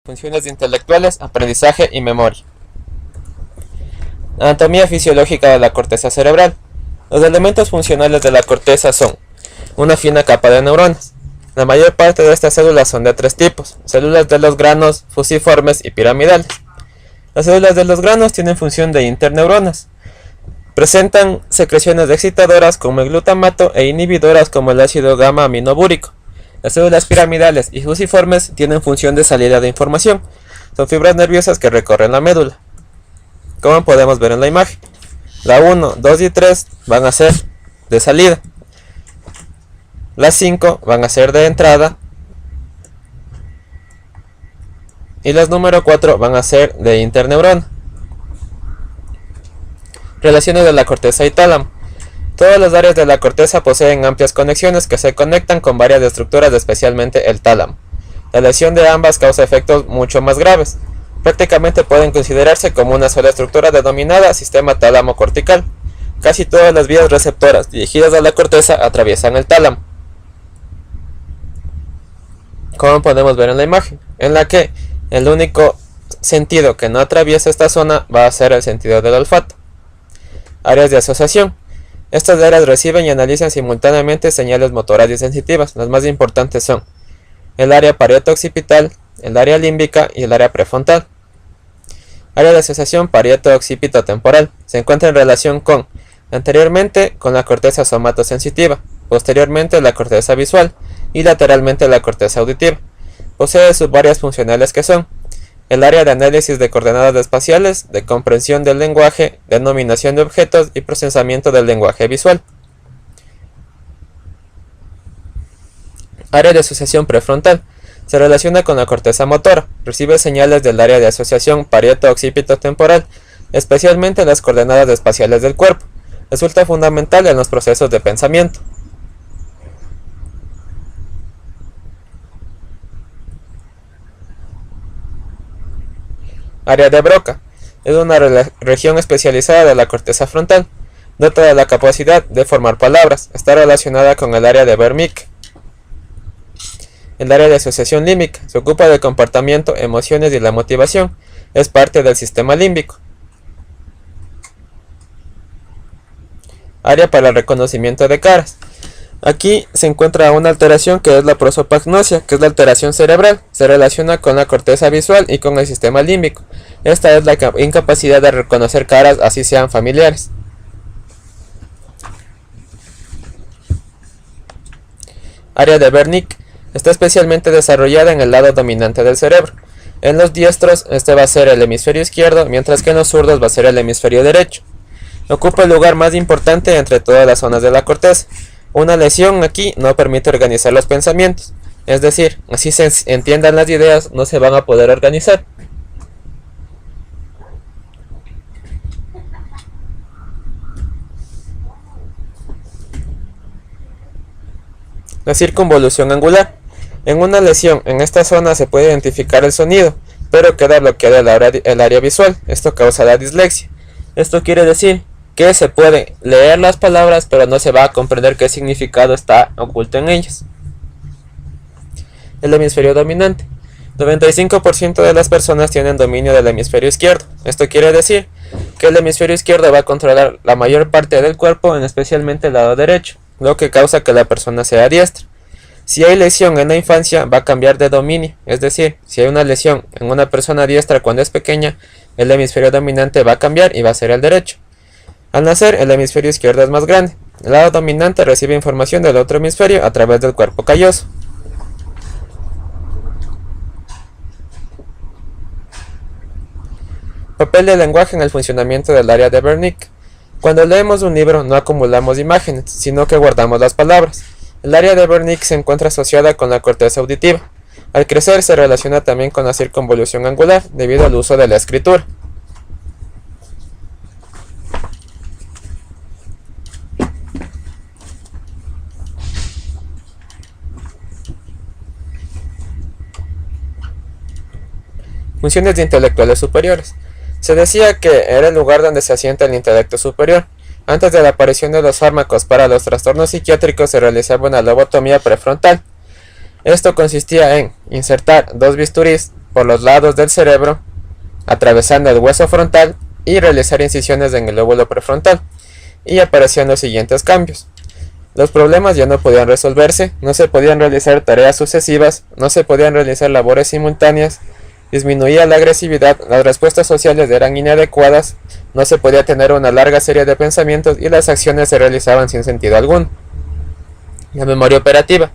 Funciones intelectuales, aprendizaje y memoria. Anatomía fisiológica de la corteza cerebral. Los elementos funcionales de la corteza son una fina capa de neuronas. La mayor parte de estas células son de tres tipos: células de los granos, fusiformes y piramidales. Las células de los granos tienen función de interneuronas. Presentan secreciones excitadoras como el glutamato e inhibidoras como el ácido gamma aminobúrico. Las células piramidales y fusiformes tienen función de salida de información. Son fibras nerviosas que recorren la médula, como podemos ver en la imagen. La 1, 2 y 3 van a ser de salida. Las 5 van a ser de entrada. Y las número 4 van a ser de interneurona. Relaciones de la corteza y tálamo. Todas las áreas de la corteza poseen amplias conexiones que se conectan con varias estructuras, especialmente el tálamo. La lesión de ambas causa efectos mucho más graves. Prácticamente pueden considerarse como una sola estructura denominada sistema tálamo-cortical. Casi todas las vías receptoras dirigidas a la corteza atraviesan el tálamo, como podemos ver en la imagen, en la que el único sentido que no atraviesa esta zona va a ser el sentido del olfato. Áreas de asociación. Estas áreas reciben y analizan simultáneamente señales motoras y sensitivas. Las más importantes son el área parieto-occipital, el área límbica y el área prefrontal. Área de asociación parieto-occipito-temporal. Se encuentra en relación con, anteriormente, con la corteza somatosensitiva, posteriormente la corteza visual y lateralmente la corteza auditiva. Posee subáreas funcionales que son el área de análisis de coordenadas espaciales, de comprensión del lenguaje, denominación de objetos y procesamiento del lenguaje visual. Área de asociación prefrontal. Se relaciona con la corteza motora. Recibe señales del área de asociación parieto-occipito-temporal, especialmente las coordenadas espaciales del cuerpo. Resulta fundamental en los procesos de pensamiento. Área de Broca. Es una región especializada de la corteza frontal. Dota de la capacidad de formar palabras. Está relacionada con el área de Wernicke. El área de asociación límbica. Se ocupa del comportamiento, emociones y la motivación. Es parte del sistema límbico. Área para el reconocimiento de caras. Aquí se encuentra una alteración que es la prosopagnosia, que es la alteración cerebral. Se relaciona con la corteza visual y con el sistema límbico. Esta es la incapacidad de reconocer caras, así sean familiares. Área de Wernicke. Está especialmente desarrollada en el lado dominante del cerebro. En los diestros este va a ser el hemisferio izquierdo, mientras que en los zurdos va a ser el hemisferio derecho. Ocupa el lugar más importante entre todas las zonas de la corteza. Una lesión aquí no permite organizar los pensamientos, es decir, así se entiendan las ideas, no se van a poder organizar. La circunvolución angular. En una lesión en esta zona se puede identificar el sonido, pero queda bloqueado el área visual. Esto causa la dislexia. Esto quiere decir que se puede leer las palabras, pero no se va a comprender qué significado está oculto en ellas. El hemisferio dominante. 95% de las personas tienen dominio del hemisferio izquierdo. Esto quiere decir que el hemisferio izquierdo va a controlar la mayor parte del cuerpo, especialmente el lado derecho, lo que causa que la persona sea diestra. Si hay lesión en la infancia, va a cambiar de dominio, es decir, si hay una lesión en una persona diestra cuando es pequeña, el hemisferio dominante va a cambiar y va a ser el derecho. Al nacer, el hemisferio izquierdo es más grande. El lado dominante recibe información del otro hemisferio a través del cuerpo calloso. Papel del lenguaje en el funcionamiento del área de Wernicke. Cuando leemos un libro no acumulamos imágenes, sino que guardamos las palabras. El área de Wernicke se encuentra asociada con la corteza auditiva. Al crecer se relaciona también con la circunvolución angular debido al uso de la escritura. Funciones de intelectuales superiores. Se decía que era el lugar donde se asienta el intelecto superior. Antes de la aparición de los fármacos para los trastornos psiquiátricos se realizaba una lobotomía prefrontal. Esto consistía en insertar dos bisturís por los lados del cerebro, atravesando el hueso frontal y realizar incisiones en el lóbulo prefrontal, y aparecían los siguientes cambios. Los problemas ya no podían resolverse, no se podían realizar tareas sucesivas, no se podían realizar labores simultáneas, disminuía la agresividad, las respuestas sociales eran inadecuadas, no se podía tener una larga serie de pensamientos y las acciones se realizaban sin sentido alguno. La memoria operativa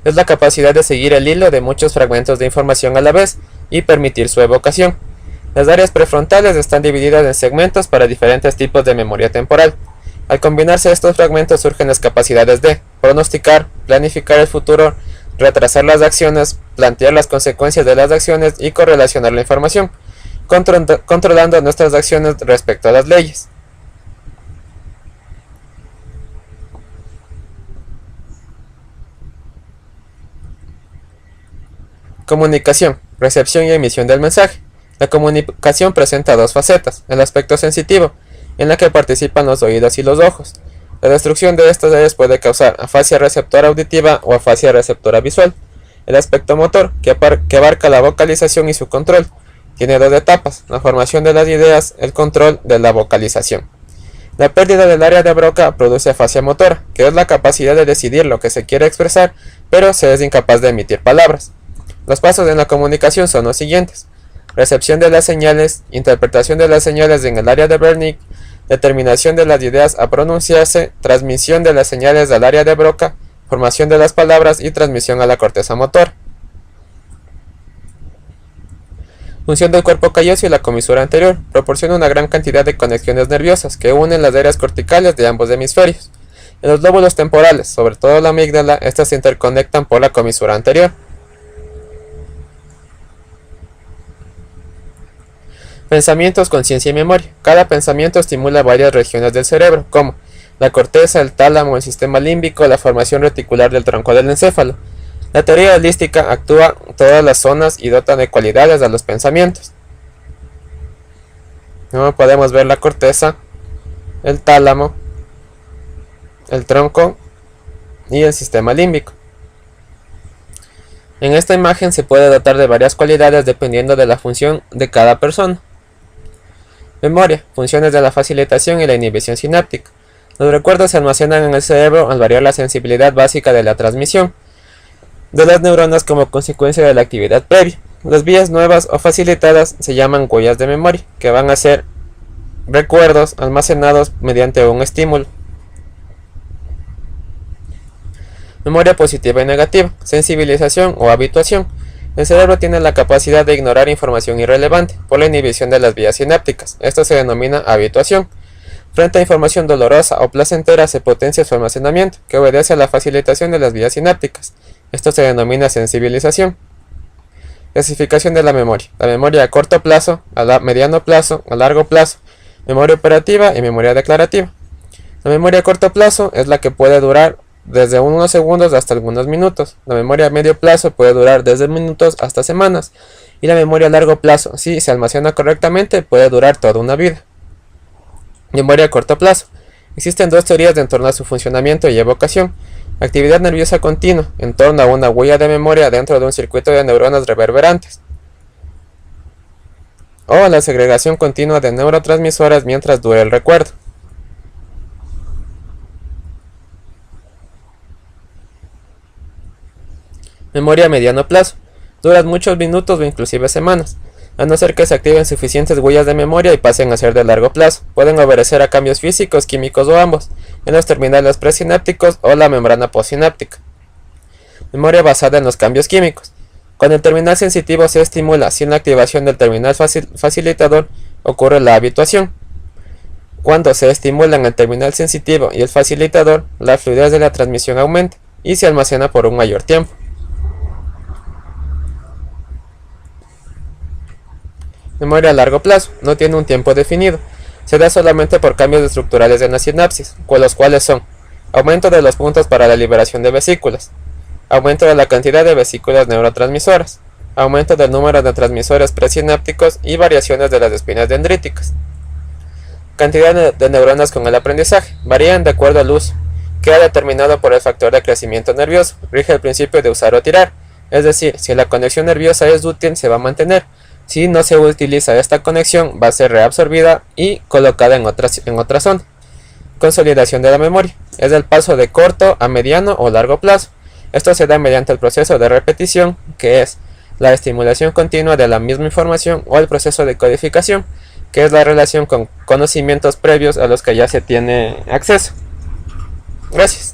es la capacidad de seguir el hilo de muchos fragmentos de información a la vez y permitir su evocación. Las áreas prefrontales están divididas en segmentos para diferentes tipos de memoria temporal. Al combinarse estos fragmentos surgen las capacidades de pronosticar, planificar el futuro, retrasar las acciones, plantear las consecuencias de las acciones y correlacionar la información, controlando nuestras acciones respecto a las leyes. Comunicación, recepción y emisión del mensaje. La comunicación presenta dos facetas: el aspecto sensitivo, en la que participan los oídos y los ojos. La destrucción de estas áreas puede causar afasia receptora auditiva o afasia receptora visual. El aspecto motor, que abarca la vocalización y su control, tiene dos etapas: la formación de las ideas, el control de la vocalización. La pérdida del área de Broca produce afasia motora, que es la capacidad de decidir lo que se quiere expresar, pero se es incapaz de emitir palabras. Los pasos en la comunicación son los siguientes: recepción de las señales, interpretación de las señales en el área de Wernicke, determinación de las ideas a pronunciarse, transmisión de las señales al área de Broca, formación de las palabras y transmisión a la corteza motora. Función del cuerpo calloso y la comisura anterior. Proporciona una gran cantidad de conexiones nerviosas que unen las áreas corticales de ambos hemisferios. En los lóbulos temporales, sobre todo la amígdala, estas se interconectan por la comisura anterior. Pensamientos, conciencia y memoria. Cada pensamiento estimula varias regiones del cerebro, como la corteza, el tálamo, el sistema límbico, la formación reticular del tronco del encéfalo. La teoría holística actúa en todas las zonas y dota de cualidades a los pensamientos. Como podemos ver, la corteza, el tálamo, el tronco y el sistema límbico. En esta imagen se puede dotar de varias cualidades dependiendo de la función de cada persona. Memoria, funciones de la facilitación y la inhibición sináptica. Los recuerdos se almacenan en el cerebro al variar la sensibilidad básica de la transmisión de las neuronas como consecuencia de la actividad previa. Las vías nuevas o facilitadas se llaman huellas de memoria, que van a ser recuerdos almacenados mediante un estímulo. Memoria positiva y negativa, sensibilización o habituación. El cerebro tiene la capacidad de ignorar información irrelevante por la inhibición de las vías sinápticas. Esto se denomina habituación. Frente a información dolorosa o placentera se potencia su almacenamiento, que obedece a la facilitación de las vías sinápticas. Esto se denomina sensibilización. Clasificación de la memoria. La memoria a corto plazo, a mediano plazo, a largo plazo. Memoria operativa y memoria declarativa. La memoria a corto plazo es la que puede durar desde unos segundos hasta algunos minutos. La memoria a medio plazo puede durar desde minutos hasta semanas. Y la memoria a largo plazo, si se almacena correctamente, puede durar toda una vida. Memoria a corto plazo. Existen dos teorías en torno a su funcionamiento y evocación. Actividad nerviosa continua, en torno a una huella de memoria dentro de un circuito de neuronas reverberantes. O la segregación continua de neurotransmisores mientras dure el recuerdo. Memoria a mediano plazo. Duran muchos minutos o inclusive semanas, a no ser que se activen suficientes huellas de memoria y pasen a ser de largo plazo. Pueden obedecer a cambios físicos, químicos o ambos, en los terminales presinápticos o la membrana postsináptica. Memoria basada en los cambios químicos. Cuando el terminal sensitivo se estimula sin la activación del terminal facilitador, ocurre la habituación. Cuando se estimulan el terminal sensitivo y el facilitador, la fluidez de la transmisión aumenta y se almacena por un mayor tiempo. Memoria a largo plazo. No tiene un tiempo definido. Se da solamente por cambios estructurales en la sinapsis, los cuales son: aumento de los puntos para la liberación de vesículas, aumento de la cantidad de vesículas neurotransmisoras, aumento del número de transmisores presinápticos y variaciones de las espinas dendríticas. Cantidad de neuronas con el aprendizaje. Varían de acuerdo al uso. Queda determinado por el factor de crecimiento nervioso. Rige el principio de usar o tirar. Es decir, si la conexión nerviosa es útil, se va a mantener. Si no se utiliza esta conexión, va a ser reabsorbida y colocada en otra zona. Consolidación de la memoria. Es el paso de corto a mediano o largo plazo. Esto se da mediante el proceso de repetición, que es la estimulación continua de la misma información, o el proceso de codificación, que es la relación con conocimientos previos a los que ya se tiene acceso. Gracias.